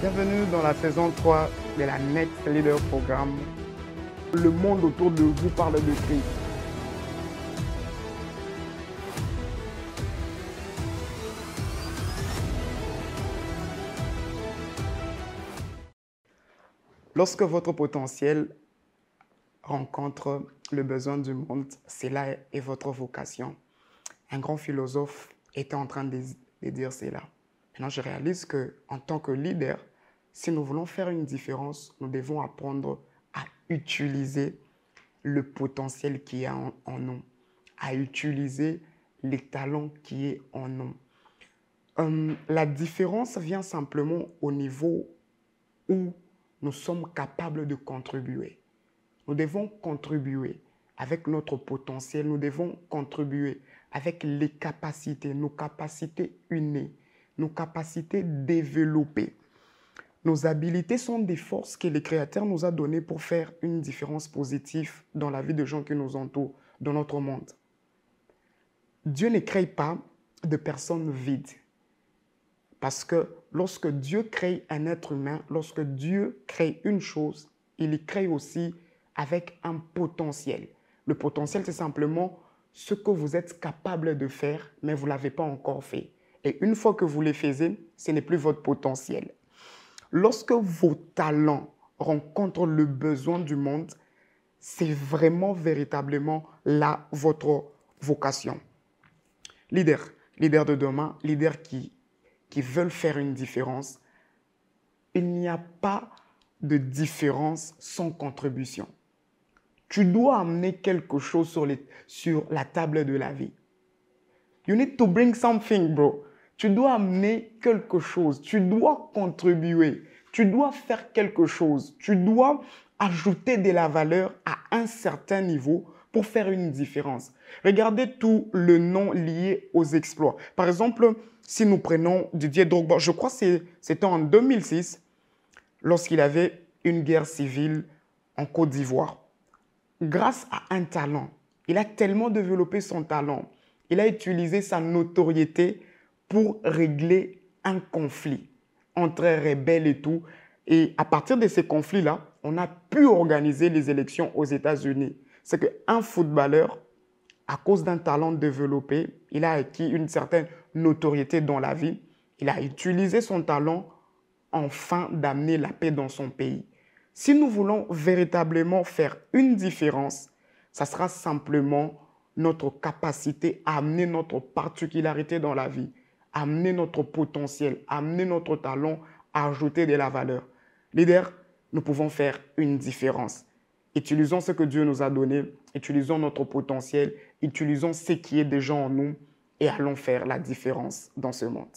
Bienvenue dans la saison 3 de la Next Leader Programme. Le monde autour de vous parle de Christ. Lorsque votre potentiel rencontre le besoin du monde, cela est votre vocation. Un grand philosophe était en train de dire cela. Maintenant, je réalise qu'en tant que leader, si nous voulons faire une différence, nous devons apprendre à utiliser le potentiel qui est en nous, à utiliser les talents qui est en nous. La différence vient simplement au niveau où nous sommes capables de contribuer. Nous devons contribuer avec notre potentiel, nous devons contribuer avec les capacités, nos capacités innées, nos capacités développées. Nos habilités sont des forces que le Créateur nous a données pour faire une différence positive dans la vie des gens qui nous entourent, dans notre monde. Dieu ne crée pas de personnes vides. Parce que lorsque Dieu crée un être humain, lorsque Dieu crée une chose, il y crée aussi avec un potentiel. Le potentiel, c'est simplement ce que vous êtes capable de faire, mais vous ne l'avez pas encore fait. Et une fois que vous le faites, ce n'est plus votre potentiel. Lorsque vos talents rencontrent le besoin du monde, c'est vraiment, véritablement là votre vocation. Leader de demain, leader qui veulent faire une différence, il n'y a pas de différence sans contribution. Tu dois amener quelque chose sur la table de la vie. You need to bring something, bro. Tu dois amener quelque chose. Tu dois contribuer. Tu dois faire quelque chose. Tu dois ajouter de la valeur à un certain niveau pour faire une différence. Regardez tout le nom lié aux exploits. Par exemple, si nous prenons Didier Drogba, je crois que c'était en 2006, lorsqu'il avait une guerre civile en Côte d'Ivoire. Grâce à un talent, il a tellement développé son talent, il a utilisé sa notoriété pour régler un conflit entre rebelles et tout. Et à partir de ces conflits-là, on a pu organiser les élections aux États-Unis. C'est qu'un footballeur, à cause d'un talent développé, il a acquis une certaine notoriété dans la vie. Il a utilisé son talent afin d'amener la paix dans son pays. Si nous voulons véritablement faire une différence, ça sera simplement notre capacité à amener notre particularité dans la vie, amener notre potentiel, amener notre talent à ajouter de la valeur. Leader, nous pouvons faire une différence. Utilisons ce que Dieu nous a donné, utilisons notre potentiel, utilisons ce qui est déjà en nous et allons faire la différence dans ce monde.